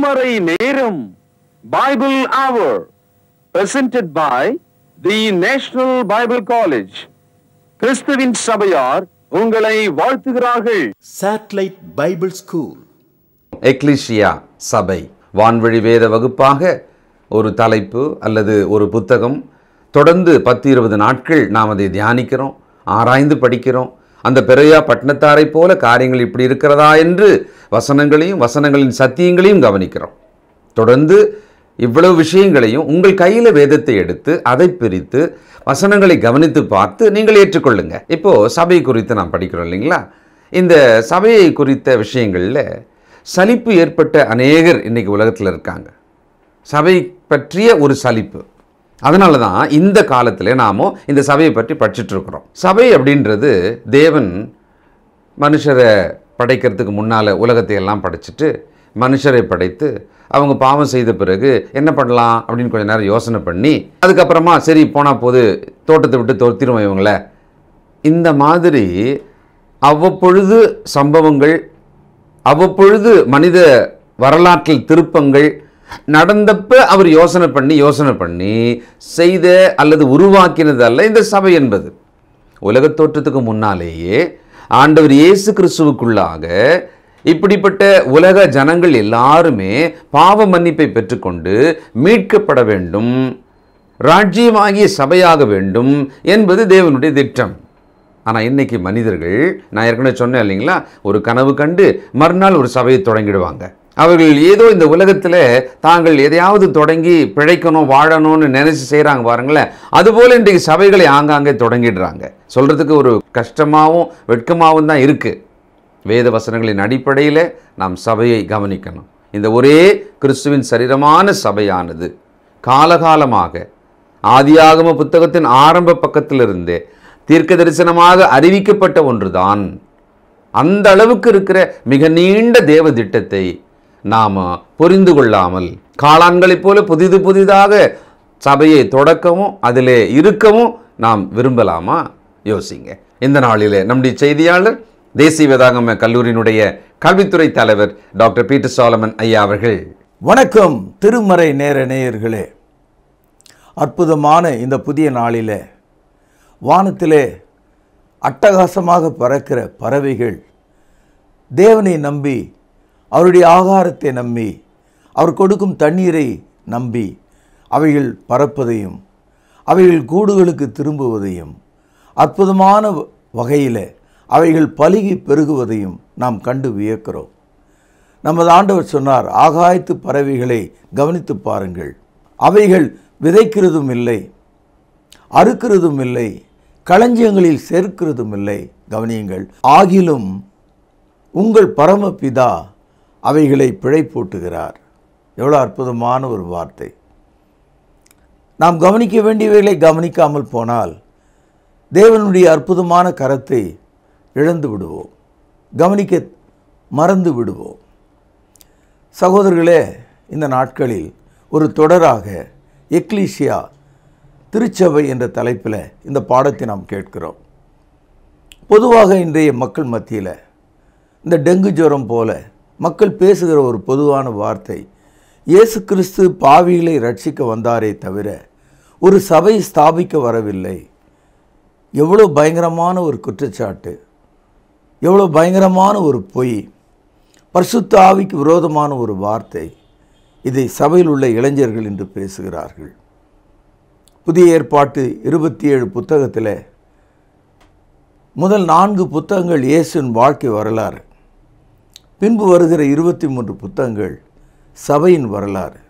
திருமறை நேரம் Bible Hour presented by the National Bible College. கிறிஸ்துவின் சபையார் உங்களை வாழ்த்துகிறார்கள். Satellite Bible School. எக்லிஷியா சபை வான்வழி வேத வகுப்பாக ஒரு தலைப்பு அல்லது ஒரு புத்தகம் தொடர்ந்து 10-20 நாட்கள் நாம் அதை தியானிக்கிறோம், ஆராய்ந்து படிக்கிறோம். அந்த பெரையா பட்டணத்தாரை போல காரியங்கள் இப்படி இருக்கிறதா என்று வசனங்களையும் வசனங்களின் சத்தியங்களையும் கவனிக்கிறோம். தொடர்ந்து இவ்வளவு விஷயங்களையும் உங்கள் கையில் வேதத்தை எடுத்து அதை பிரித்து வசனங்களை கவனித்து பார்த்து நீங்கள் ஏற்றுக்கொள்ளுங்க. இப்போது சபை குறித்து நாம் படிக்கிறோம் இல்லைங்களா? இந்த சபையை குறித்த விஷயங்களில் சலிப்பு ஏற்பட்ட அநேகர் இன்றைக்கி உலகத்தில் இருக்காங்க. சபை பற்றிய ஒரு சலிப்பு. அதனால தான் இந்த காலத்தில் நாமும் இந்த சபையை பற்றி படிச்சுட்ருக்குறோம். சபை அப்படின்றது தேவன் மனுஷரை படைக்கிறதுக்கு முன்னால் உலகத்தை எல்லாம் படைச்சிட்டு மனுஷரை படைத்து அவங்க பாவம் செய்த பிறகு என்ன பண்ணலாம் அப்படின்னு கொஞ்சம் நேரம் யோசனை பண்ணி அதுக்கப்புறமா சரி போனால் போது தோட்டத்தை விட்டு தொத்திரும் இவங்கள இந்த மாதிரி அவ்வப்பொழுது சம்பவங்கள், அவ்வப்பொழுது மனித வரலாற்றில் திருப்பங்கள் நடந்தப்ப அவர் யோசனை பண்ணி செய்த அல்லது உருவாக்கினது அல்ல இந்த சபை என்பது. உலகத் தோற்றத்துக்கு முன்னாலேயே ஆண்டவர் இயேசு கிறிஸ்துவுக்குள்ளாக இப்படிப்பட்ட உலக ஜனங்கள் எல்லாருமே பாவ மன்னிப்பை பெற்றுக்கொண்டு மீட்கப்பட வேண்டும், ராஜ்யமாகிய சபையாக வேண்டும் என்பது தேவனுடைய திட்டம். ஆனால் இன்றைக்கி மனிதர்கள், நான் ஏற்கனவே சொன்னேன் இல்லைங்களா, ஒரு கனவு கண்டு மறுநாள் ஒரு சபையை தொடங்கிடுவாங்க. அவர்கள் ஏதோ இந்த உலகத்தில் தாங்கள் எதையாவது தொடங்கி பிழைக்கணும் வாழணும்னு நினைச்சு செய்கிறாங்க பாருங்களேன். அதுபோல் இன்றைக்கு சபைகளை ஆங்காங்கே தொடங்கிடுறாங்க. சொல்கிறதுக்கு ஒரு கஷ்டமாகவும் வெட்கமாகவும் தான் இருக்குது. வேத வசனங்களின் அடிப்படையில் நாம் சபையை கவனிக்கணும். இந்த ஒரே கிறிஸ்துவின் சரீரமான சபையானது காலகாலமாக ஆதியாகம புத்தகத்தின் ஆரம்ப பக்கத்திலிருந்தே தீர்க்க தரிசனமாக அறிவிக்கப்பட்ட ஒன்றுதான். அந்த அளவுக்கு இருக்கிற மிக நீண்ட தேவ திட்டத்தை நாம் புரிந்து கொள்ளாமல் காளான்களைப் போல புதிதாக சபையை தொடக்கவும் அதிலே இருக்கவும் நாம் விரும்பலாமா? யோசிங்க. இந்த நாளிலே நம்முடைய செய்தியாளர் தேசிய வேதாகம கல்லூரியினுடைய கல்வித்துறை தலைவர் டாக்டர் பீட்டர் சாலமன் ஐயா அவர்கள். வணக்கம் திருமறை நேர நேயர்களே. அற்புதமான இந்த புதிய நாளிலே வானத்திலே அட்டகாசமாக பறக்கிற பறவைகள் தேவனை நம்பி, அவருடைய ஆகாரத்தை நம்பி, அவர் கொடுக்கும் தண்ணீரை நம்பி அவைகள் பறப்பதையும் அவைகள் கூடுகளுக்கு திரும்புவதையும் அற்புதமான வகையில் அவைகள் பலுகி பெருகுவதையும் நாம் கண்டு வியக்கிறோம். நமது ஆண்டவர் சொன்னார், ஆகாயத்து பறவைகளை கவனித்து பாருங்கள், அவைகள் விதைக்கிறதும் இல்லை, அறுக்கிறதும் இல்லை, களஞ்சியங்களில் சேர்க்கிறதும் இல்லை, கவனியுங்கள், ஆகிலும் உங்கள் பரமபிதா அவைகளை பிழைப்பூட்டுகிறார். எவ்வளோ அற்புதமான ஒரு வார்த்தை. நாம் கவனிக்க வேண்டியவைகளை கவனிக்காமல் போனால் தேவனுடைய அற்புதமான கரத்தை இழந்து விடுவோம், கவனிக்க மறந்து விடுவோம். சகோதரர்களே, இந்த நாட்களில் ஒரு தொடராக எக்லிஷியா திருச்சபை என்ற தலைப்பில் இந்த பாடத்தை நாம் கேட்கிறோம். பொதுவாக இன்றைய மக்கள் மத்தியில் இந்த டெங்கு ஜுரம் போல மக்கள் பேசுகிற ஒரு பொதுவான வார்த்தை, இயேசு கிறிஸ்து பாவிகளை ரட்சிக்க வந்தாரே தவிர ஒரு சபை ஸ்தாபிக்க வரவில்லை. எவ்வளோ பயங்கரமான ஒரு குற்றச்சாட்டு, எவ்வளோ பயங்கரமான ஒரு பொய், பரிசுத்த ஆவிக்கு விரோதமான ஒரு வார்த்தை. இதை சபையில் உள்ள இளைஞர்கள் என்று பேசுகிறார்கள். புதிய ஏற்பாட்டு 27 புத்தகத்தில் முதல் 4 புத்தகங்கள் இயேசுவின் வாழ்க்கை வரலாறு, பின்பு வருகிற 23 புத்தகங்கள் சபையின் வரலாறு.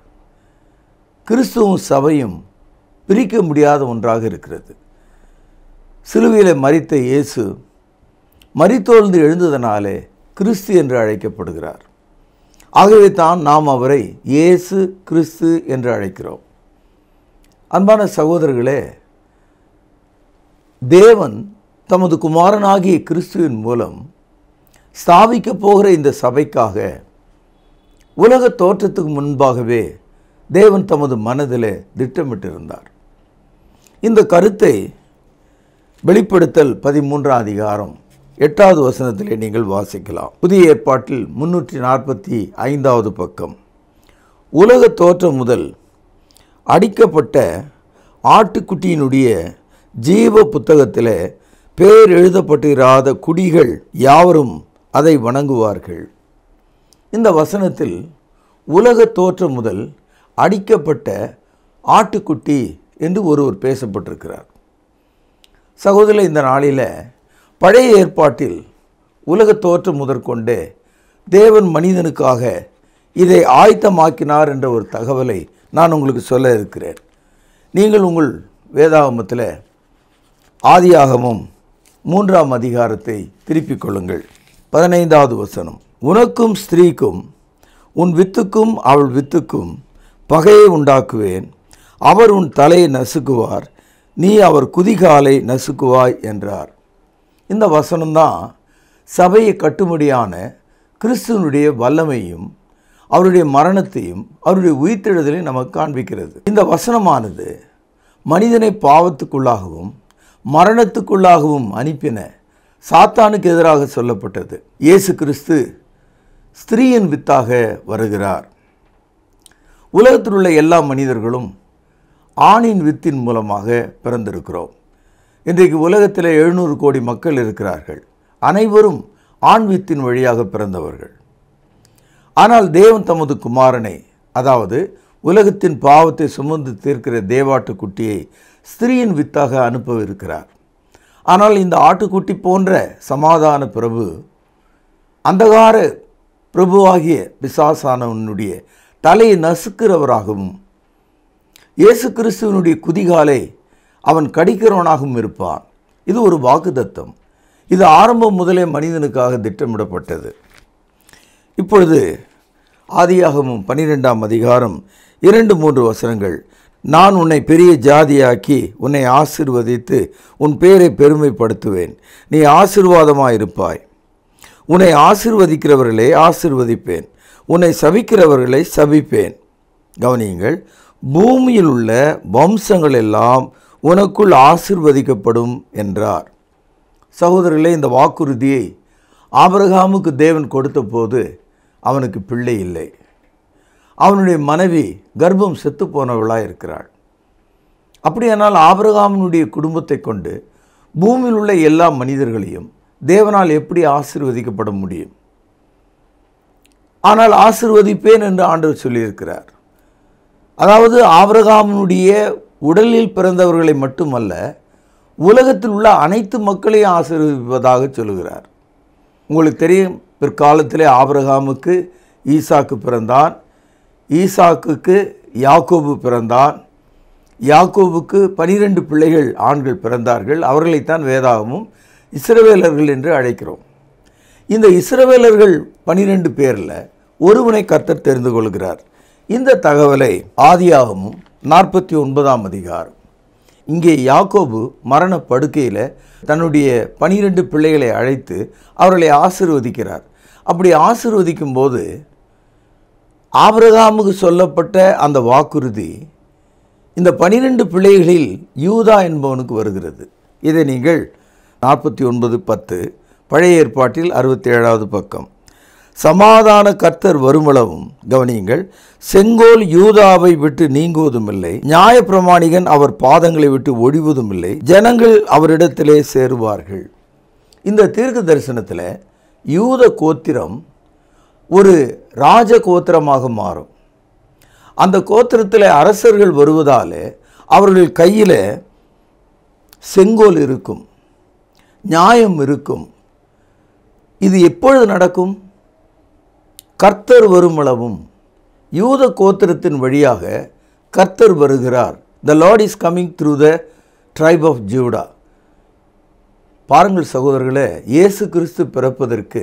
கிறிஸ்துவும் சபையும் பிரிக்க முடியாத ஒன்றாக இருக்கிறது. சிலுவையில் மரித்த இயேசு மரித்தோழ்ந்து எழுந்ததனாலே கிறிஸ்து என்று அழைக்கப்படுகிறார். ஆகவே தான் நாம் அவரை இயேசு கிறிஸ்து என்று அழைக்கிறோம். அன்பான சகோதரர்களே, தேவன் தமது குமாரனாகிய கிறிஸ்துவின் மூலம் ஸ்தாபிக்க போகிற இந்த சபைக்காக உலக தோற்றத்துக்கு முன்பாகவே தேவன் தமது மனதிலே திட்டமிட்டிருந்தார். இந்த கருத்தை வெளிப்படுத்தல் 13ஆம் அதிகாரம் 8வது வசனத்திலே நீங்கள் வாசிக்கலாம். புதிய ஏற்பாட்டில் 345வது பக்கம். உலக தோற்றம் முதல் அடிக்கப்பட்ட ஆட்டுக்குட்டியினுடைய ஜீவ புத்தகத்தில் பேர் எழுதப்பட்டிராத குடிகள் யாவரும் அதை வணங்குவார்கள். இந்த வசனத்தில் உலக தோற்றம் முதல் அடிக்கப்பட்ட ஆட்டுக்குட்டி என்று ஒருவர் பேசப்பட்டிருக்கிறார். சகோதரர், இந்த நாளில் பழைய ஏற்பாட்டில் உலக தோற்றம் முதற்கொண்டு தேவன் மனிதனுக்காக இதை ஆயத்தமாக்கினார் என்ற ஒரு தகவலை நான் உங்களுக்கு சொல்ல இருக்கிறேன். நீங்கள் உங்கள் வேதாகமத்தில் ஆதியாகமம் 3ஆம் அதிகாரத்தை திருப்பிக் கொள்ளுங்கள். 15வது வசனம். உனக்கும் ஸ்திரீக்கும் உன் வித்துக்கும் அவள் வித்துக்கும் பகையை உண்டாக்குவேன். அவர் உன் தலையை நசுக்குவார், நீ அவர் குதிகாலை நசுக்குவாய் என்றார். இந்த வசனம்தான் சபையை கட்டும்படியான கிறிஸ்துவனுடைய வல்லமையும் அவருடைய மரணத்தையும் அவருடைய உயிர்த்தெழுதலையும் நமக்கு காண்பிக்கிறது. இந்த வசனமானது மனிதனை பாவத்துக்குள்ளாகவும் மரணத்துக்குள்ளாகவும் அனுப்பின சாத்தானுக்கு எதிராக சொல்லப்பட்டது. இயேசு கிறிஸ்து ஸ்திரீயின் வித்தாக வருகிறார். உலகத்தில் உள்ள எல்லா மனிதர்களும் ஆணின் வித்தின் மூலமாக பிறந்திருக்கிறோம். இன்றைக்கு உலகத்தில் 700 கோடி மக்கள் இருக்கிறார்கள். அனைவரும் ஆண் வித்தின் வழியாக பிறந்தவர்கள். ஆனால் தேவன் தமது குமாரனை, அதாவது உலகத்தின் பாவத்தை சுமந்து தீர்க்கிற தேவாட்டுக்குட்டியை ஸ்திரீயின் வித்தாக அனுப்பவிருக்கிறார். ஆனால் இந்த ஆட்டுக்குட்டி போன்ற சமாதான பிரபு அந்தகார பிரபுவாகிய பிசாசானவனுடைய தலையை நசுக்கிறவராகவும் இயேசு கிறிஸ்துவனுடைய குதிகாலை அவன் கடிக்கிறவனாகவும் இருப்பான். இது ஒரு வாக்குத்தத்தம். இது ஆரம்பம் முதலே மனிதனுக்காக திட்டமிடப்பட்டது. இப்பொழுது ஆதியாகமம் 12ஆம் அதிகாரம் 2-3 வசனங்கள். நான் உன்னை பெரிய ஜாதியாக்கி உன்னை ஆசீர்வதித்து உன் பேரை பெருமைப்படுத்துவேன். நீ ஆசீர்வாதமாயிருப்பாய். உன்னை ஆசீர்வதிக்கிறவர்களை ஆசீர்வதிப்பேன், உன்னை சபிக்கிறவர்களை சபிப்பேன். கவனியுங்கள், பூமியில் உள்ள வம்சங்கள் எல்லாம் உனக்குள் ஆசீர்வதிக்கப்படும் என்றார். சகோதரர்களே, இந்த வாக்குறுதியை ஆபிரகாமுக்கு தேவன் கொடுத்த போது அவனுக்கு பிள்ளை இல்லை. அவனுடைய மனைவி கர்ப்பம் செத்து போனவளாக இருக்கிறாள். அப்படியானால் ஆபிரகாமினுடைய குடும்பத்தை கொண்டு பூமியில் உள்ள எல்லா மனிதர்களையும் தேவனால் எப்படி ஆசீர்வதிக்கப்பட முடியும்? ஆனால் ஆசீர்வதிப்பேன் என்று ஆண்டவர் சொல்லியிருக்கிறார். அதாவது ஆபிரகாமினுடைய உடலில் பிறந்தவர்களை மட்டுமல்ல, உலகத்தில் உள்ள அனைத்து மக்களையும் ஆசீர்வதிப்பதாக சொல்லுகிறார். உங்களுக்கு தெரியும், பிற்காலத்திலே ஆபிரகாமுக்கு ஈசாக்கு பிறந்தான், ஈசாக்குக்கு யாக்கோபு பிறந்தான், யாக்கோபுக்கு 12 பிள்ளைகள் ஆண்கள் பிறந்தார்கள். அவர்களைத்தான் வேதாகமும் இஸ்ரவேலர்கள் என்று அழைக்கிறோம். இந்த இஸ்ரவேலர்கள் 12 பேரில் ஒருவனை கர்த்தர் தெரிந்து கொள்கிறார். இந்த தகவலை ஆதியாகமும் 49ஆம் அதிகாரம். இங்கே யாக்கோபு மரண படுக்கையில் தன்னுடைய 12 பிள்ளைகளை அழைத்து அவர்களை ஆசீர்வதிக்கிறார். அப்படி ஆசீர்வதிக்கும் போது ஆபிரகாமுக்கு சொல்லப்பட்ட அந்த வாக்குறுதி இந்த 12 பிள்ளைகளில் யூதா என்பவனுக்கு வருகிறது. இதை நீங்கள் 49:10 பழைய ஏற்பாட்டில் 67வது பக்கம். சமாதான கர்த்தர் வருமளவும், கவனியுங்கள், செங்கோல் யூதாவை விட்டு நீங்குவதும் இல்லை, நியாயப்பிரமாணிகன் அவர் பாதங்களை விட்டு ஒழிவதும் இல்லை, ஜனங்கள் அவரிடத்திலே சேருவார்கள். இந்த தீர்க்க தரிசனத்தில் யூத கோத்திரம் ஒரு ராஜ கோத்திரமாக மாறும். அந்த கோத்திரத்தில் அரசர்கள் வருவதால் அவர்கள் கையில் செங்கோல் இருக்கும், நியாயம் இருக்கும். இது எப்பொழுது நடக்கும்? கர்த்தர் வருமளவும், யூத கோத்திரத்தின் வழியாக கர்த்தர் வருகிறார். The Lord is coming through the tribe of Judah. பாருங்கள் சகோதரர்களே, இயேசு கிறிஸ்து பிறப்பதற்கு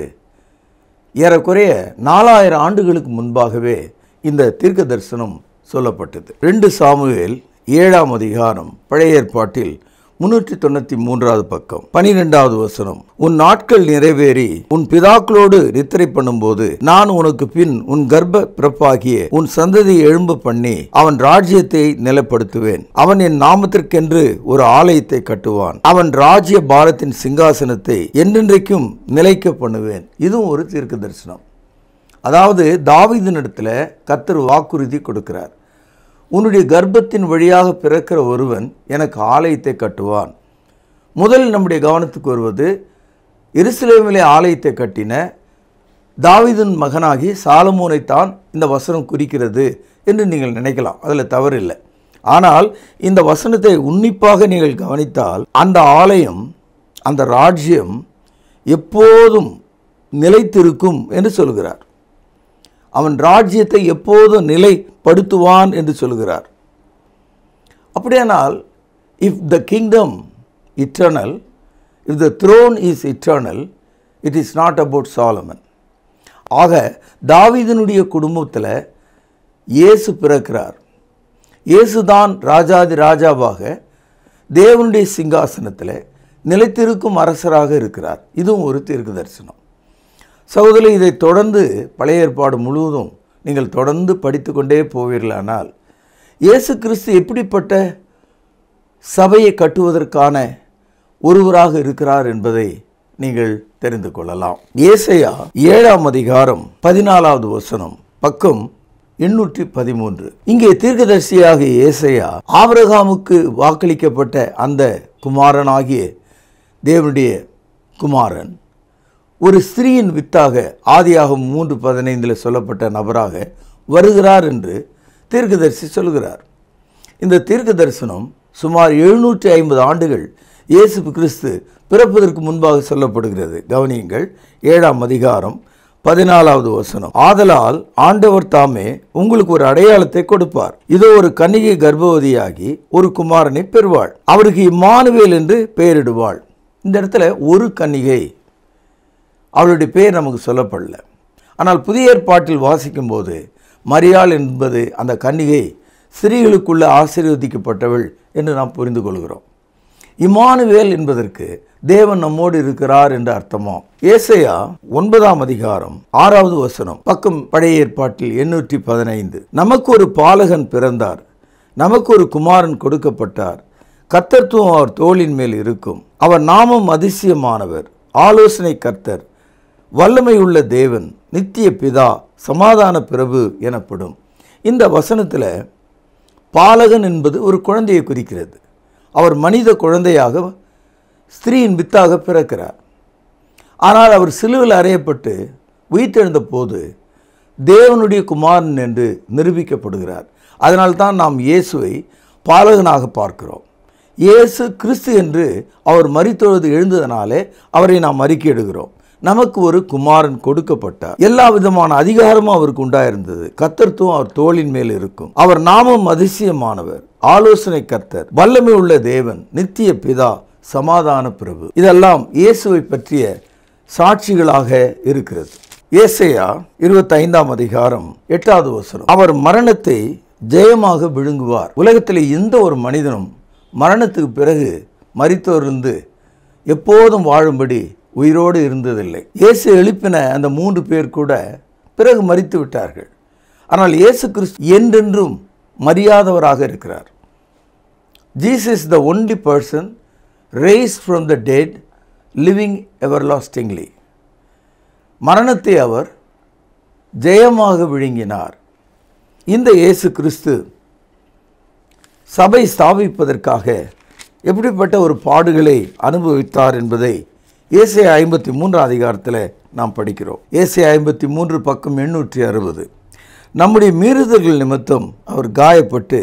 ஏறக்குறைய 4000 ஆண்டுகளுக்கு முன்பாகவே இந்த தீர்க்க தரிசனம் சொல்லப்பட்டது. 2 சாமுவேல் 7ஆம் அதிகாரம் பழைய ஏற்பாட்டில் 393வது பக்கம் 12வது வசனம். உன் நாட்கள் நிறைவேறி உன் பிதாக்களோடு நித்திரை பண்ணும்போது நான் உனக்கு பின் உன் கர்ப்ப பிறப்பாகிய உன் சந்ததியை எழும்ப பண்ணி அவன் ராஜ்யத்தை நிலைப்படுத்துவேன். அவன் என் நாமத்திற்கென்று ஒரு ஆலயத்தை கட்டுவான். அவன் ராஜ்ய பாரத்தின் சிங்காசனத்தை என்றென்றைக்கும் நிலைக்க பண்ணுவேன். இதுவும் ஒரு தீர்க்க தரிசனம். அதாவது தாவீதினிடத்தில் கர்த்தர் வாக்குறுதி கொடுக்கிறார். உன்னுடைய கர்ப்பத்தின் வழியாக பிறக்கிற ஒருவன் எனக்கு ஆலயத்தை கட்டுவான். முதல் நம்முடைய கவனத்துக்கு வருவது எருசலேமிலே ஆலயத்தை கட்டின தாவீதின் மகனாகி சாலமோனைத்தான் இந்த வசனம் குறிக்கிறது என்று நீங்கள் நினைக்கலாம். அதில் தவறில்லை. ஆனால் இந்த வசனத்தை உன்னிப்பாக நீங்கள் கவனித்தால் அந்த ஆலயம், அந்த ராஜ்யம் எப்போதும் நிலைத்திருக்கும் என்று சொல்கிறார். அவன் ராஜ்யத்தை எப்போதும் நிலைப்படுத்துவான் என்று சொல்கிறார். அப்படியானால் if the kingdom eternal, if the throne is eternal, it is not about Solomon. ஆக தாவீதினுடைய குடும்பத்தில் இயேசு பிறக்கிறார். இயேசுதான் ராஜாதி ராஜாவாக தேவனுடைய சிங்காசனத்தில் நிலைத்திருக்கும் அரசராக இருக்கிறார். இதுவும் ஒரு தீர்க்க தரிசனம். சகோதரி, இதை தொடர்ந்து பழைய ஏற்பாடு முழுவதும் நீங்கள் தொடர்ந்து படித்து கொண்டே போவீர்களானால் இயேசு கிறிஸ்து எப்படிப்பட்ட சபையை கட்டுவதற்கான ஒருவராக இருக்கிறார் என்பதை நீங்கள் தெரிந்து கொள்ளலாம். ஏசாயா 7ஆம் அதிகாரம் 14வது வசனம், பக்கம் 813. இங்கே தீர்க்கதரிசியாக ஏசாயா ஆபிரகாமுக்கு வாக்களிக்கப்பட்ட அந்த குமாரனாகிய தேவனுடைய குமாரன் ஒரு ஸ்திரீயின் வித்தாக ஆதியாகமம் 3:15 சொல்லப்பட்ட நபராக வருகிறார் என்று தீர்க்கதரிசி சொல்கிறார். இந்த தீர்க்க தரிசனம் சுமார் 750 ஆண்டுகள் இயேசு கிறிஸ்து பிறப்பதற்கு முன்பாக சொல்லப்படுகிறது. கவனியுங்கள், 7ஆம் அதிகாரம் 14வது வசனம். ஆதலால் ஆண்டவர் தாமே உங்களுக்கு ஒரு அடையாளத்தை கொடுப்பார். இதோ ஒரு கன்னிகை கர்ப்பவதியாகி ஒரு குமாரனை பெறுவாள். அவருக்கு இம்மானுவேல் என்று பெயரிடுவாள். இந்த இடத்துல ஒரு கன்னிகை, அவளுடைய பெயர் நமக்கு சொல்லப்படல. ஆனால் புதிய ஏற்பாட்டில் வாசிக்கும் போது மரியாள் என்பது அந்த கன்னிகை ஸ்திரீகளுக்குள்ள ஆசீர்வதிக்கப்பட்டவள் என்று நாம் புரிந்து கொள்கிறோம். இம்மானுவேல் என்பதற்கு தேவன் நம்மோடு இருக்கிறார் என்று அர்த்தமாம். ஏசாயா 9ஆம் அதிகாரம் 6வது வசனம், பக்கம் பழைய ஏற்பாட்டில் 815. நமக்கு ஒரு பாலகன் பிறந்தார், நமக்கு ஒரு குமாரன் கொடுக்கப்பட்டார், கர்த்தத்துவம் அவர் தோளின் மேல் இருக்கும். அவர் நாமம் அதிசயமானவர், ஆலோசனை கர்த்தர், வல்லமை உள்ள தேவன், நித்திய பிதா, சமாதான பிரபு எனப்படும். இந்த வசனத்தில் பாலகன் என்பது ஒரு குழந்தையை குறிக்கிறது. அவர் மனித குழந்தையாக ஸ்திரீயின் வித்தாக பிறக்கிறார். ஆனால் அவர் சிலுவையில் அறையப்பட்டு உயிர்த்தெழுந்த போது தேவனுடைய குமாரன் என்று நிரூபிக்கப்படுகிறார். அதனால்தான் நாம் இயேசுவை பாலகனாக பார்க்கிறோம். இயேசு கிறிஸ்து என்று அவர் மரித்தொழுது எழுந்ததனாலே அவரை நாம் அறிக்கையிடுகிறோம். நமக்கு ஒரு குமாரன் கொடுக்கப்பட்டார். எல்லா விதமான அதிகாரமும் அவருக்கு உண்டாயிருந்தது. கர்த்தத்துவம் அவர் தோளின் மேல் இருக்கும். அவர் நாமம் அதிசயமானவர், ஆலோசனை கர்த்தர், வல்லமை உள்ள தேவன், நித்திய பிதா, சமாதான பிரபு. இதெல்லாம் இயேசுவை பற்றிய சாட்சிகளாக இருக்கிறது. ஏசாயா 25ஆம் அதிகாரம் 8வது வசனம், அவர் மரணத்தை ஜெயமாக விழுங்குவார். உலகத்தில் எந்த ஒரு மனிதனும் மரணத்துக்கு பிறகு மரித்தோரிலிருந்து எப்போதும் வாழும்படி உயிரோடு இருந்ததில்லை. இயேசு எழுப்பின அந்த 3 பேர் கூட பிறகு மரித்து விட்டார்கள். ஆனால் இயேசு கிறிஸ்து என்றென்றும் மரியாதவராக இருக்கிறார். Jesus is the only person raised from the dead, living everlastingly. மரணத்தை அவர் ஜெயமாக விழுங்கினார். இந்த இயேசு கிறிஸ்து சபை ஸ்தாபிப்பதற்காக எப்படிப்பட்ட ஒரு பாடுகளை அனுபவித்தார் என்பதை ஏசாயா 53 அதிகாரத்தில் நாம் படிக்கிறோம். ஏசாயா 53 பக்கம் 860. நம்முடைய மீறுதல்கள் நிமித்தம் அவர் காயப்பட்டு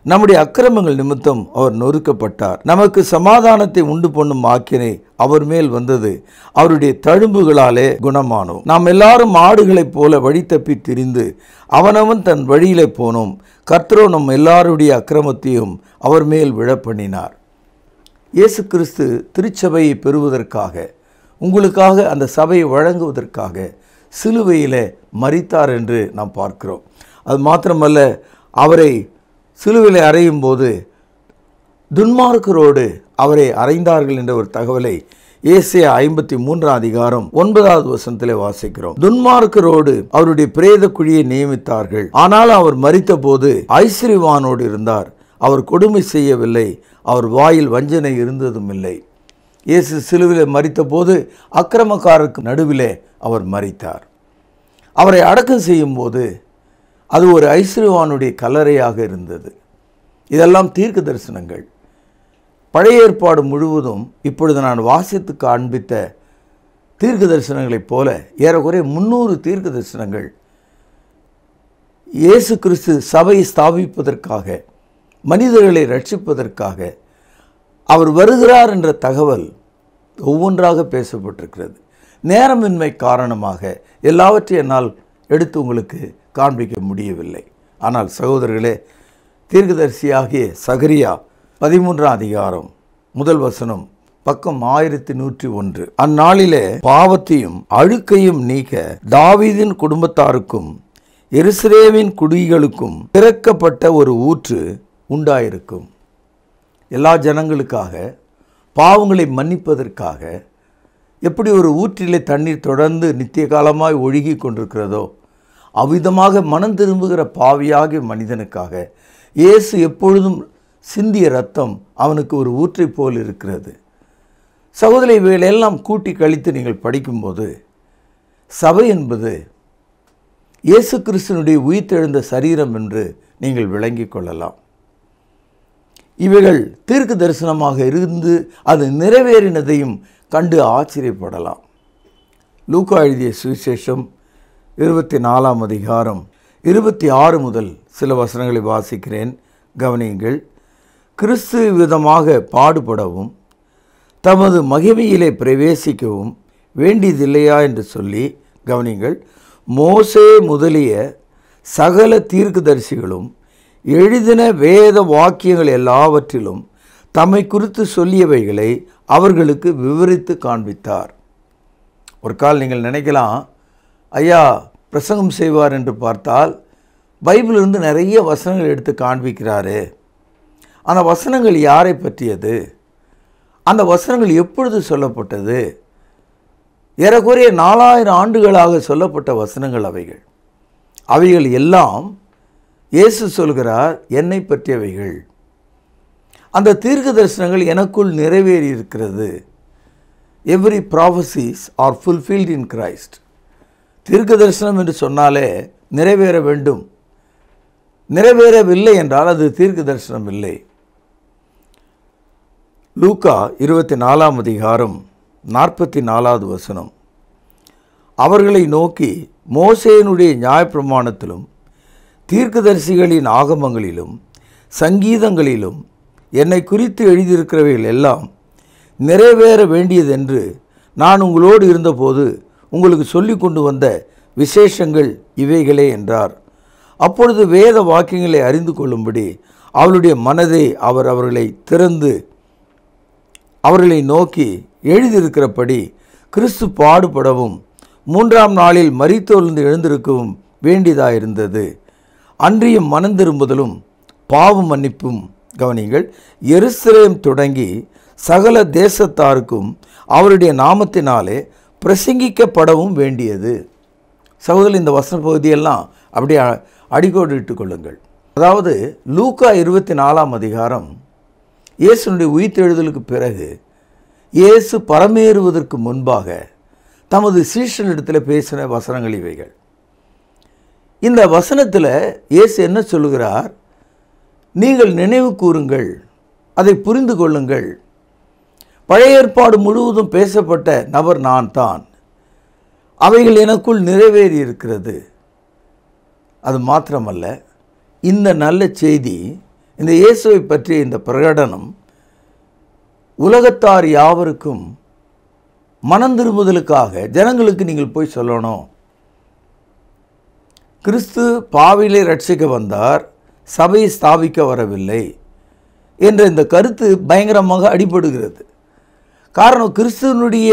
நம்முடைய அக்கிரமங்கள் நிமித்தம் அவர் நொறுக்கப்பட்டார். நமக்கு சமாதானத்தை உண்டு பண்ணும் ஆக்கினை அவர் மேல் வந்தது, அவருடைய தழும்புகளாலே குணமானோம். நாம் எல்லாரும் ஆடுகளைப் போல வழி தப்பி திரிந்து அவனவன் தன் வழியிலே போனோம். கர்த்தரோ நம் எல்லாருடைய அக்கிரமத்தையும் அவர் மேல் விழப்பண்ணினார். இயேசு கிறிஸ்து திருச்சபையை பெறுவதற்காக, உங்களுக்காக அந்த சபையை வழங்குவதற்காக சிலுவையில் மரித்தார் என்று நாம் பார்க்கிறோம். அது மாத்திரமல்ல, அவரை சிலுவையில் அறையும் போது துன்மார்க்கரோடு அவரை அறைந்தார்கள் என்ற ஒரு தகவலை ஏசாயா 53 அதிகாரம் 9வது வசனத்திலே வாசிக்கிறோம். துன்மார்க்கரோடு அவருடைய பிரேத குழியை நியமித்தார்கள். ஆனால் அவர் மரித்த போது ஐஸ்வர்யவானோடு இருந்தார். அவர் கொடுமை செய்யவில்லை, அவர் வாயில் வஞ்சனை இருந்ததும் இல்லை. இயேசு சிலுவையில் மரித்த போது அக்கிரமக்காரருக்கு நடுவிலே அவர் மரித்தார். அவரை அடக்கம் செய்யும்போது அது ஒரு ஐஸ்வர்யவானுடைய கல்லறையாக இருந்தது. இதெல்லாம் தீர்க்க தரிசனங்கள். பழைய ஏற்பாடு முழுவதும் இப்பொழுது நான் வாசித்து காண்பித்த தீர்க்க தரிசனங்களைப் போல ஏறக்குறைய 300 தீர்க்க தரிசனங்கள் இயேசு கிறிஸ்து சபையை ஸ்தாபிப்பதற்காக, மனிதர்களை ரட்சிப்பதற்காக அவர் வருகிறார் என்ற தகவல் ஒவ்வொன்றாக பேசப்பட்டிருக்கிறது. நேரமின்மை காரணமாக எல்லாவற்றையும் என்னால் எடுத்து உங்களுக்கு காண்பிக்க முடியவில்லை. ஆனால் சகோதரர்களே, தீர்க்கதரிசியாகிய சகரியா 13ஆம் அதிகாரம் 1 வசனம், பக்கம் 1101. அந்நாளிலே பாவத்தையும் அழுக்கையும் நீக்க தாவீதின் குடும்பத்தாருக்கும் எருசலேமின் குடிகளுக்கும் திறக்கப்பட்ட ஒரு ஊற்று உண்டாயிருக்கும். எல்லா ஜனங்களுக்காக, பாவங்களை மன்னிப்பதற்காக எப்படி ஒரு ஊற்றிலே தண்ணீர் தொடர்ந்து நித்திய காலமாய் ஒழுகி கொண்டிருக்கிறதோ அவ்விதமாக மனம் திரும்புகிற பாவியாகிய மனிதனுக்காக இயேசு எப்பொழுதும் சிந்திய இரத்தம் அவனுக்கு ஒரு ஊற்றை போல் இருக்கிறது. சகோதரி, இவைகளெல்லாம் கூட்டி கழித்து நீங்கள் படிக்கும்போது சபை என்பது இயேசு கிறிஸ்துனுடைய உயிர்த்தெழுந்த சரீரம் என்று நீங்கள் விளங்கிக் கொள்ளலாம். இவைகள் தீர்க்க தரிசனமாக இருந்து அது நிறைவேறினதையும் கண்டு ஆச்சரியப்படலாம். லூக்கா எழுதிய சுவிசேஷம் 24ஆம் அதிகாரம் 26 முதல் சில வசனங்களை வாசிக்கிறேன், கவனியுங்கள். கிறிஸ்து விதமாக பாடுபடவும் தமது மகிமையிலே பிரவேசிக்கவும் வேண்டியதில்லையா என்று சொல்லி, கவனியுங்கள், மோசே முதலிய சகல தீர்க்கதரிசிகளும் எழுதின வேத வாக்கியங்கள் எல்லாவற்றிலும் தம்மை குறித்து சொல்லியவைகளை அவர்களுக்கு விவரித்து காண்பித்தார். ஒரு கால் நீங்கள் நினைக்கலாம், ஐயா பிரசங்கம் செய்வார் என்று பார்த்தால் பைபிளிலிருந்து நிறைய வசனங்கள் எடுத்து காண்பிக்கிறாரு. அந்த வசனங்கள் யாரை பற்றியது? அந்த வசனங்கள் எப்பொழுது சொல்லப்பட்டது? ஏறக்குறைய 4000 ஆண்டுகளாக சொல்லப்பட்ட வசனங்கள் அவைகள் எல்லாம் இயேசு சொல்கிறார் என்னை பற்றியவைகள். அந்த தீர்க்க தரிசனங்கள் எனக்குள் நிறைவேறி இருக்கிறது. Every prophecies are fulfilled in Christ. தீர்க்க தரிசனம் என்று சொன்னாலே நிறைவேற வேண்டும். நிறைவேறவில்லை என்றால் அது தீர்க்க தரிசனம் இல்லை. லூக்கா 24ஆம் அதிகாரம் 44வது வசனம், அவர்களை நோக்கி, மோசேயினுடைய நியாயப்பிரமாணத்திலும் தீர்க்கதரிசிகளின் ஆகமங்களிலும் சங்கீதங்களிலும் என்னை குறித்து எழுதியிருக்கிறவைகள் எல்லாம் நிறைவேற வேண்டியதென்று நான் உங்களோடு இருந்தபோது உங்களுக்கு சொல்லி கொண்டு வந்த விசேஷங்கள் இவைகளே என்றார். அப்பொழுது வேத வாக்கியங்களை அறிந்து கொள்ளும்படி அவளுடைய மனதை அவர்களை திறந்து அவர்களை நோக்கி, எழுதியிருக்கிறபடி கிறிஸ்து பாடுபடவும் 3ஆம் நாளில் மரித்தோர்ந்து எழுந்திருக்கவும் வேண்டியதாயிருந்தது. அன்றியும் மனம் திரும்புதலும் பாவ மன்னிப்பும், கவனிங்கள், எருசலேம் தொடங்கி சகல தேசத்தாருக்கும் அவருடைய நாமத்தினாலே பிரசங்கிக்கப்படவும் வேண்டியது. சகோதரி, இந்த வசன பகுதியெல்லாம் அப்படியே அடிக்கோடு இட்டுக் கொள்ளுங்கள். அதாவது லூக்கா 24ஆம் அதிகாரம் இயேசுனுடைய உயிர்த்தெழுதலுக்கு பிறகு இயேசு பரமேறுவதற்கு முன்பாக தமது சீஷனிடத்தில் பேசின வசனங்கள் இவைகள். இந்த வசனத்தில் இயேசு என்ன சொல்லுகிறார்? நீங்கள் நினைவு கூறுங்கள், அதை புரிந்து கொள்ளுங்கள். பழைய ஏற்பாடு முழுவதும் பேசப்பட்ட நபர் நான் தான். அவைகள் எனக்குள் நிறைவேறி இருக்கிறது. அது மாத்திரமல்ல, இந்த நல்ல செய்தி, இந்த இயேசுவை பற்றிய இந்த பிரகடனம் உலகத்தார் யாவருக்கும் மனம் திரும்புதலுக்காக ஜனங்களுக்கு நீங்கள் போய் சொல்லணும். கிறிஸ்து பாவிலே ரட்சிக்க வந்தார், சபையை ஸ்தாபிக்க வரவில்லை என்ற இந்த கருத்து பயங்கரமாக அடிபடுகிறது. காரணம், கிறிஸ்துவனுடைய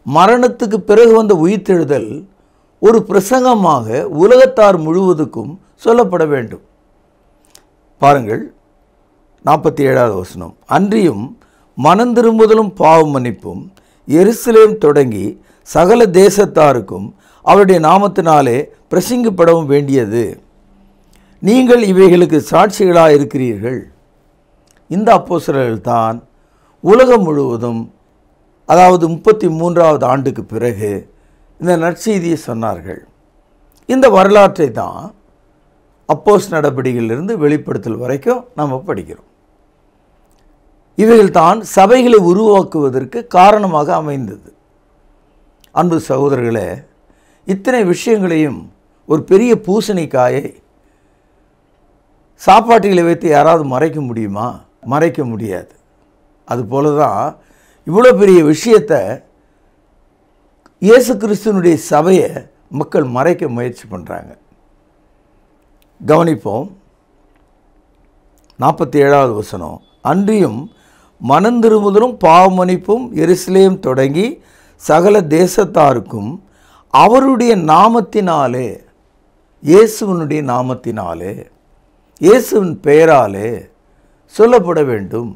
மரணத்துக்கு பிறகு வந்த உயிர்த்தெழுதல் ஒரு பிரசங்கமாக உலகத்தார் முழுவதுக்கும் சொல்லப்பட வேண்டும். பாருங்கள் 47வது வசனம், அன்றியும் மனம் திரும்புதலும் பாவ மன்னிப்பும் எருசலேம் தொடங்கி சகல தேசத்தாருக்கும் அவருடைய நாமத்தினாலே பிரசங்கிக்கப்படவும் வேண்டியது. நீங்கள் இவைகளுக்கு சாட்சிகளாக இருக்கிறீர்கள். இந்த அப்போஸ்தலர்கள் தான் உலகம் முழுவதும், அதாவது 33வது ஆண்டுக்கு பிறகு இந்த நற்செய்தியை சொன்னார்கள். இந்த வரலாற்றை தான் அப்போஸ்தலர் நடபடிகளிலிருந்து வெளிப்படுத்தல் வரைக்கும் நாம் படிக்கிறோம். இவைகள் தான் சபைகளை உருவாக்குவதற்கு காரணமாக அமைந்தது. அன்பு சகோதரர்களே, இத்தனை விஷயங்களையும் ஒரு பெரிய பூசணிக்காயை சாப்பாட்டில் வைத்து யாராவது மறைக்க முடியுமா? மறைக்க முடியாது. அதுபோல தான் இவ்வளோ பெரிய விஷயத்தை இயேசு கிறிஸ்துவனுடைய சபையை மக்கள் மறைக்க முயற்சி பண்ணுறாங்க. கவனிப்போம். 47வது வசனம், அன்றியும் மனந்திரும்புதலும் பாவமன்னிப்பும் எருசலேம் தொடங்கி சகல தேசத்தாருக்கும் அவருடைய நாமத்தினாலே, இயேசுவனுடைய நாமத்தினாலே, இயேசுவின் பெயராலே சொல்லப்பட வேண்டும்.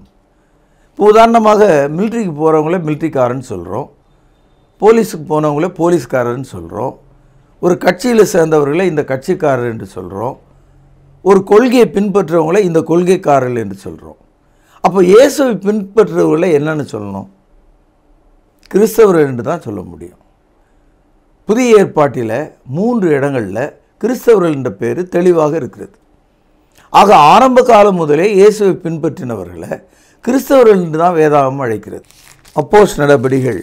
இப்போ உதாரணமாக மிலிட்ரிக்கு போகிறவங்கள மிலிட்ரிக்காரன்னு சொல்கிறோம், போலீஸுக்கு போனவங்கள போலீஸ்காரன்னு சொல்கிறோம், ஒரு கட்சியில் சேர்ந்தவர்களை இந்த கட்சிக்காரர் என்று சொல்கிறோம், ஒரு கொள்கையை பின்பற்றுறவங்களை இந்த கொள்கைக்காரர்கள் என்று சொல்கிறோம். அப்போ இயேசுவை பின்பற்றுறவர்களை என்னன்னு சொல்லணும்? கிறிஸ்தவர்கள் என்று தான் சொல்ல முடியும். புதிய ஏற்பாட்டில் 3 இடங்களில் கிறிஸ்தவர்கள் என்ற பேர் தெளிவாக இருக்கிறது. ஆக ஆரம்ப காலம் முதலே இயேசுவை பின்பற்றினவர்களை கிறிஸ்தவர்கள் என்று தான் வேதாகமம் அழைக்கிறது. அப்போஸ்தலர் நடபடிகள்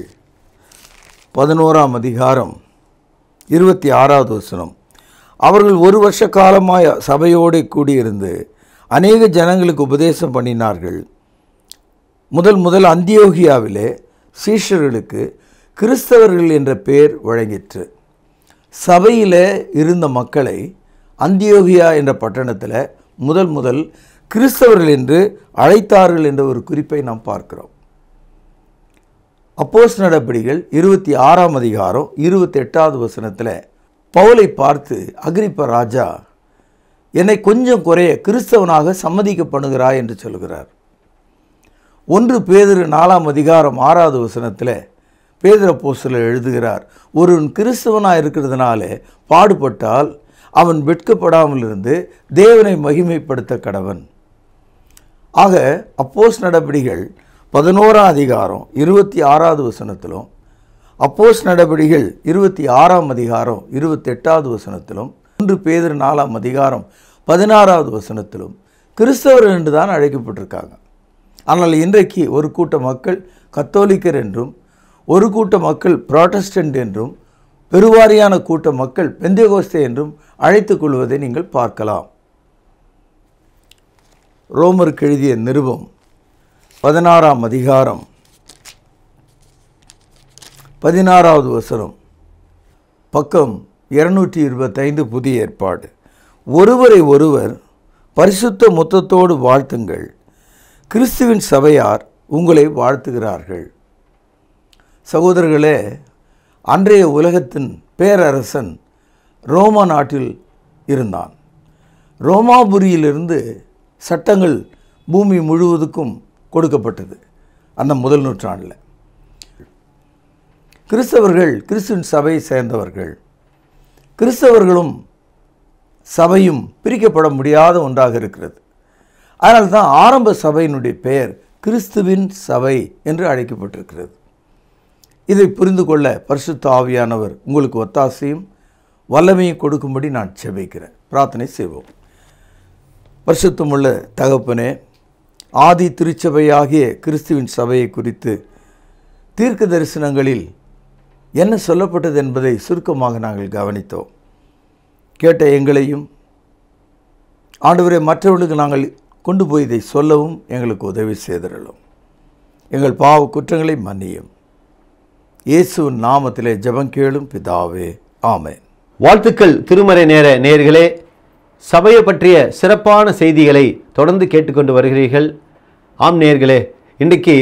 11ஆம் அதிகாரம் 26வது வசனம், அவர்கள் 1 வருஷ காலமாய் சபையோடு கூடியிருந்து அநேக ஜனங்களுக்கு உபதேசம் பண்ணினார்கள். முதல் அந்தியோகியாவிலே சீஷர்களுக்கு கிறிஸ்தவர்கள் என்ற பெயர் வழங்கிற்று. சபையில் இருந்த மக்களை அந்தியோகியா என்ற பட்டணத்தில் முதல் கிறிஸ்தவர்கள் என்று அழைத்தார்கள் என்ற ஒரு குறிப்பை நாம் பார்க்கிறோம். அப்போஸ்தலர் நடபடிகள் 26ஆம் அதிகாரம் 28வது வசனத்தில் பவுலை பார்த்து அகிரிப்பா ராஜா என்னை கொஞ்சம் குறைய கிறிஸ்தவனாக சம்மதிக்கப்படுகிறாய் என்று சொல்கிறார். 1 பேதுரு 4ஆம் அதிகாரம் 6வது வசனத்தில் பேதுரு அப்போஸ்தலர் எழுதுகிறார், ஒருவன் கிறிஸ்தவனாக இருக்கிறதுனால பாடுபட்டால் அவன் வெட்கப்படாமல் இருந்து தேவனை மகிமைப்படுத்த கடவன். ஆக அப்போஸ்தலர் நடபடிகள் 11ஆம் அதிகாரம் 26வது வசனத்திலும் அப்போஸ்தலர் நடபடிகள் 26ஆம் அதிகாரம் 28வது வசனத்திலும் 1 பேதுரு 4ஆம் அதிகாரம் 16வது வசனத்திலும் கிறிஸ்தவர்கள் என்று தான் அழைக்கப்பட்டிருக்காங்க. ஆனால் இன்றைக்கு ஒரு கூட்ட மக்கள் கத்தோலிக்கர் என்றும், ஒரு கூட்ட மக்கள் புராட்டஸ்டன்ட் என்றும், பெருவாரியான கூட்ட மக்கள் பெந்தேகோஸ்தே என்றும் அழைத்துக் கொள்வதை நீங்கள் பார்க்கலாம். ரோமருக்கு எழுதிய நிருபம் 16ஆம் அதிகாரம் 16வது வசனம், பக்கம் 225, புதிய ஏற்பாடு, ஒருவரை ஒருவர் பரிசுத்த முத்தத்தோடு வாழ்த்துங்கள், கிறிஸ்துவின் சபையார் உங்களை வாழ்த்துகிறார்கள். சகோதரர்களே, அன்றைய உலகத்தின் பேரரசன் ரோமா நாட்டில் இருந்தான். ரோமாபுரியிலிருந்து சட்டங்கள் பூமி முழுவதுக்கும் கொடுக்கப்பட்டது அந்த முதல் நூற்றாண்டில். கிறிஸ்தவர்கள் கிறிஸ்துவின் சபையை சேர்ந்தவர்கள். கிறிஸ்தவர்களும் சபையும் பிரிக்கப்பட முடியாத ஒன்றாக இருக்கிறது. அதனால தான் ஆரம்ப சபையினுடைய பெயர் கிறிஸ்துவின் சபை என்று அழைக்கப்பட்டிருக்கிறது. இதை புரிந்து கொள்ள பரிசுத்த ஆவியானவர் உங்களுக்கு ஒத்தாசையும் வல்லமையும் கொடுக்கும்படி நான் ஜெபிக்கிறேன். பிரார்த்தனை செய்வோம். பரிசுத்தமுள்ள தகப்பனே, ஆதி திருச்சபையாகிய கிறிஸ்துவின் சபையை குறித்து தீர்க்க தரிசனங்களில் என்ன சொல்லப்பட்டது என்பதை சுருக்கமாக நாங்கள் கவனித்தோம். கேட்ட எங்களையும் ஆண்டவரே மற்றவர்களுக்கு நாங்கள் கொண்டு போய் இதை சொல்லவும் எங்களுக்கு உதவி செய்திடலும். எங்கள் பாவ குற்றங்களை மன்னியும். இயேசுவின் நாமத்திலே ஜெபம் கேளும் பிதாவே, ஆமென். வாழ்த்துக்கள். திருமறை நேர நேயர்களே, சபையை பற்றிய சிறப்பான செய்திகளை தொடர்ந்து கேட்டுக்கொண்டு வருகிறீர்கள். ஆம் நேயர்களே, இன்றைக்கு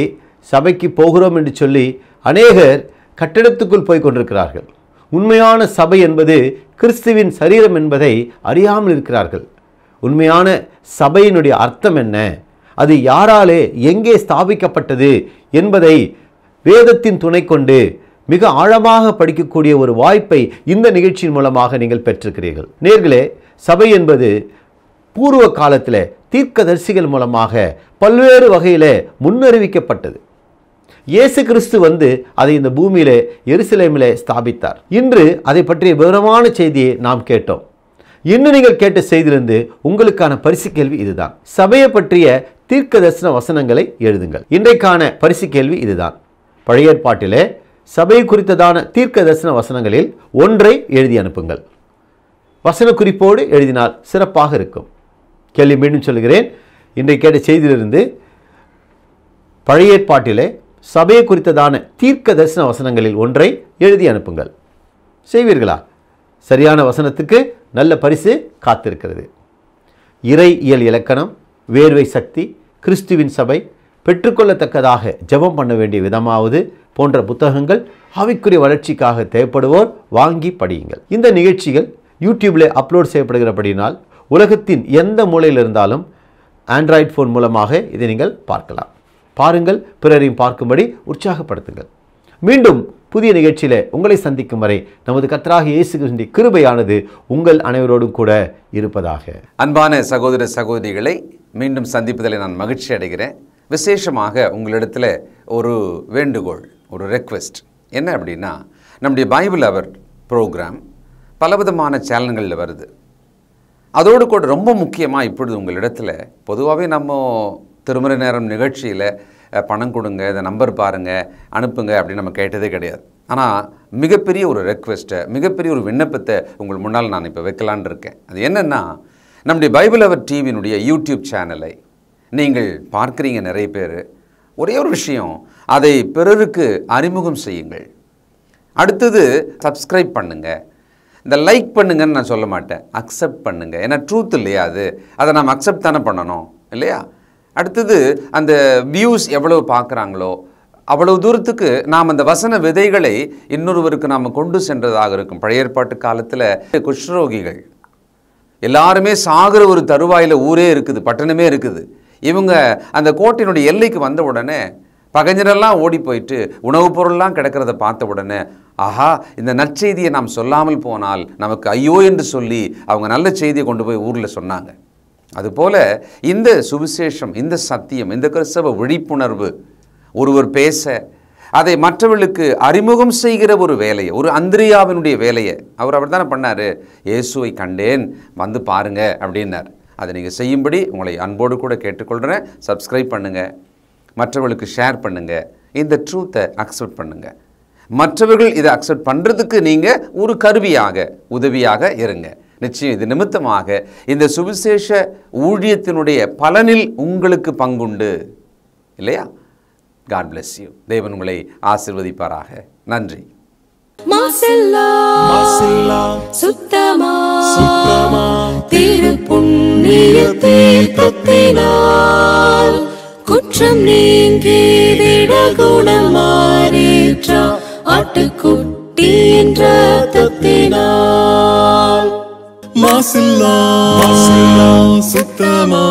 சபைக்கு போகிறோம் என்று சொல்லி அநேகர் கட்டிடத்துக்குள் போய் கொண்டிருக்கிறார்கள். உண்மையான சபை என்பது கிறிஸ்துவின் சரீரம் என்பதை அறியாமல் இருக்கிறார்கள். உண்மையான சபையினுடைய அர்த்தம் என்ன, அது யாராலே எங்கே ஸ்தாபிக்கப்பட்டது என்பதை வேதத்தின் துணை கொண்டு மிக ஆழமாக படிக்கக்கூடிய ஒரு வாய்ப்பை இந்த நிகழ்ச்சியின் மூலமாக நீங்கள் பெற்றிருக்கிறீர்கள். நேர்களே, சபை என்பது பூர்வ காலத்தில் தீர்க்கதரிசிகள் மூலமாக பல்வேறு வகையில் முன்னறிவிக்கப்பட்டது. இயேசு கிறிஸ்து வந்து அதை இந்த பூமியிலே எருசலேமிலே ஸ்தாபித்தார். இன்று அதை பற்றிய விவரமான செய்தியை நாம் கேட்டோம். இன்னும் நீங்கள் கேட்ட செய்தியிலிருந்து உங்களுக்கான பரிசு கேள்வி இதுதான். சபையை பற்றிய தீர்க்க தரிசன வசனங்களை எழுதுங்கள். இன்றைக்கான பரிசு கேள்வி இதுதான். பழைய ஏற்பாட்டிலே சபை குறித்ததான தீர்க்க தரிசன வசனங்களில் ஒன்றை எழுதி அனுப்புங்கள். வசன குறிப்போடு எழுதினால் சிறப்பாக இருக்கும். கேள்வி மீண்டும் சொல்கிறேன். இன்றைக்கு கேட்ட செய்தியிலிருந்து பழைய ஏற்பாட்டிலே சபையை குறித்ததான தீர்க்க தரிசன வசனங்களில் ஒன்றை எழுதி அனுப்புங்கள். செய்வீர்களா? சரியான வசனத்துக்கு நல்ல பரிசு காத்திருக்கிறது. இறை இயல் இலக்கணம், வேர்வை சக்தி, கிறிஸ்துவின் சபை, பெற்றுக்கொள்ளத்தக்கதாக ஜெபம் பண்ண வேண்டிய விதமாவது போன்ற புத்தகங்கள் ஆவிக்குரிய வளர்ச்சிக்காக தேவைப்படுவோர் வாங்கி படியுங்கள். இந்த நிகழ்ச்சிகள் யூடியூப்ல அப்லோட் செய்யப்படுகிறபடினால் உலகத்தின் எந்த மூலையில் இருந்தாலும் ஆண்ட்ராய்டு ஃபோன் மூலமாக இதை நீங்கள் பார்க்கலாம். பாருங்கள், பிறரையும் பார்க்கும்படி உற்சாகப்படுத்துங்கள். மீண்டும் புதிய நிகழ்ச்சியில உங்களை சந்திக்கும் வரை நமது கர்த்தராகிய இயேசு கிறிஸ்துவின் கிருபையானது உங்கள் அனைவரோடும் கூட இருப்பதாக. அன்பான சகோதர சகோதரிகளை மீண்டும் சந்திப்பதில் நான் மகிழ்ச்சி அடைகிறேன். விசேஷமாக உங்களிடத்தில் ஒரு வேண்டுகோள், ஒரு ரெக்வெஸ்ட் என்ன அப்படின்னா, நம்முடைய பைபிள் அவர் ப்ரோக்ராம் பலவிதமான சேனல்களில் வருது. அதோடு கூட ரொம்ப முக்கியமாக இப்பொழுது உங்களிடத்தில் பொதுவாகவே நம்ம திருமறை நேரம் நிகழ்ச்சியில் பணம் கொடுங்க, இதை நம்பர் பாருங்கள், அனுப்புங்க அப்படின்னு நம்ம கேட்டதே கிடையாது. ஆனால் மிகப்பெரிய ஒரு ரெக்வெஸ்ட்டை, மிகப்பெரிய ஒரு விண்ணப்பத்தை உங்கள் முன்னால் நான் இப்போ வைக்கலான் இருக்கேன். அது என்னென்னா, நம்முடைய பைபிள் அவர் டிவியினுடைய யூடியூப் சேனலை நீங்கள் பார்க்குறீங்க நிறைய பேர். ஒரே ஒரு விஷயம், அதை பிறருக்கு அறிமுகம் செய்யுங்கள். அடுத்தது சப்ஸ்கிரைப் பண்ணுங்கள். இந்த லைக் பண்ணுங்கன்னு நான் சொல்ல மாட்டேன், அக்செப்ட் பண்ணுங்கள். ஏன்னா ட்ரூத் இல்லையா அது, அதை நாம் அக்செப்ட் தானே பண்ணணும் இல்லையா? அடுத்தது அந்த வியூஸ் எவ்வளவு பார்க்குறாங்களோ அவ்வளவு தூரத்துக்கு நாம் அந்த வசன விதைகளை இன்னொருவருக்கு நாம் கொண்டு சென்றதாக இருக்கும். பழைய ஏற்பாட்டு காலத்தில் குஷ்ரோகிகள் எல்லாருமே சாகிற ஒரு தருவாயில் ஊரே இருக்குது, பட்டணமே இருக்குது. இவங்க அந்த கோட்டையினுடைய எல்லைக்கு வந்த உடனே பகைஞரெல்லாம் ஓடி போயிட்டு உணவுப் பொருள்லாம் கிடக்கிறத பார்த்த உடனே, ஆஹா, இந்த நற்செய்தியை நாம் சொல்லாமல் போனால் நமக்கு ஐயோ என்று சொல்லி அவங்க நல்ல செய்தியை கொண்டு போய் ஊரில் சொன்னாங்க. அதுபோல இந்த சுவிசேஷம், இந்த சத்தியம், இந்த கிறிஸ்தவ விழிப்புணர்வு ஒருவர் பேச அதை மற்றவர்களுக்கு அறிமுகம் செய்கிற ஒரு வேலையை, ஒரு அந்திரியாவினுடைய வேலையை அவர் தானே பண்ணார். இயேசுவை கண்டேன், வந்து பாருங்க அப்படின்னார். அதை நீங்கள் செய்யும்படி உங்களை அன்போடு கூட கேட்டுக்கொள்கிறேன். சப்ஸ்கிரைப் பண்ணுங்கள், மற்றவர்களுக்கு ஷேர் பண்ணுங்கள், இந்த ட்ரூத்தை அக்செப்ட் பண்ணுங்கள். மற்றவர்கள் இதை அக்செப்ட் பண்ணுறதுக்கு நீங்கள் ஒரு கருவியாக, உதவியாக இருங்க. நிச்சயம் இது நிமித்தமாக இந்த சுவிசேஷ ஊழியத்தினுடைய பலனில் உங்களுக்கு பங்குண்டு இல்லையா? God bless you. தேவன் உங்களை ஆசீர்வதிப்பாராக. நன்றி. மாசெல்லா சுத்தமா திருப்புண்ணிய தீர்த்தத்தினால் குற்றம் நீங்கி விடகுணம் மாறேற்ற ஆட்டுக்குட்டி என்ற ரத்தத்தினால். மாசில்லா சுத்தமா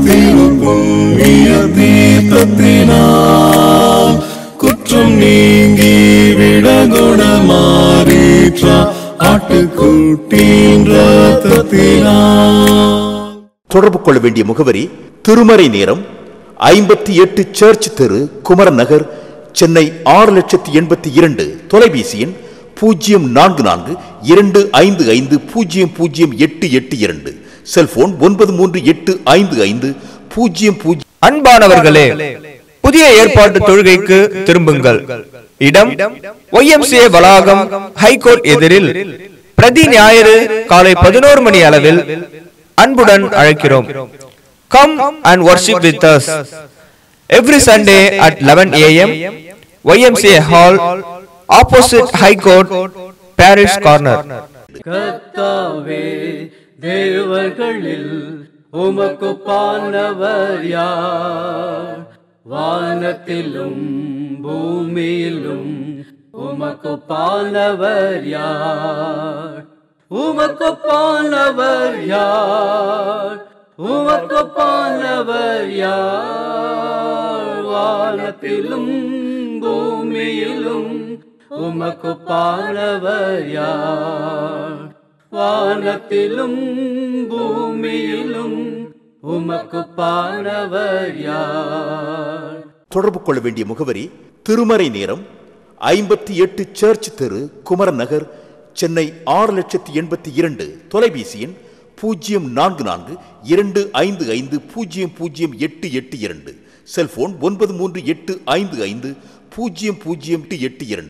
திருப்புண்ணிய தீர்த்தத்தினால் குற்றம் நீங்கி விடகுணமாறீற்ற ஆட்டுக்குட்டியின் ரத்தத்தினால். தொடர்பு கொள்ள வேண்டிய முகவரி: திருமறை நேரம், 58 சர்ச் தெரு, குமரன் நகர், சென்னை 6,82,000. தொலைபேசி எண் 044255008882. செல்போன் 938550. அன்பானவர்களே, புதிய ஏற்பாட்டு தொழுகைக்கு திரும்புங்கள். இடம் YMCA வளாகம், ஹைகோர்ட் எதிரில், பிரதி ஞாயிறு காலை 11 மணி அளவில் அன்புடன் அழைக்கிறோம். Come and worship with us every Sunday at 11 AM, YMCA Hall, opposite High Court, Parish Corner. கர்த்தாவே, தேவர்களில் உமக்கு பானவர் யார்? வானத்திலும் பூமியிலும் உமக்கு பானவர் யார்? உமக்கு பானவர் யார்? உமக்கு பானவர் யார்? வானத்திலும் பூமியிலும் உமக்கு பானவர் யார்? வானத்திலும் பூமியிலும் உமக்கு பானவர் யார்? தொடர்பு கொள்ள வேண்டிய முகவரி திருமறை நேரம் 58 சர்ச் தெரு குமரன் நகர் சென்னை 6,82,000. தொலைபேசி எண் 044255008882. செல்போன் 9385500882.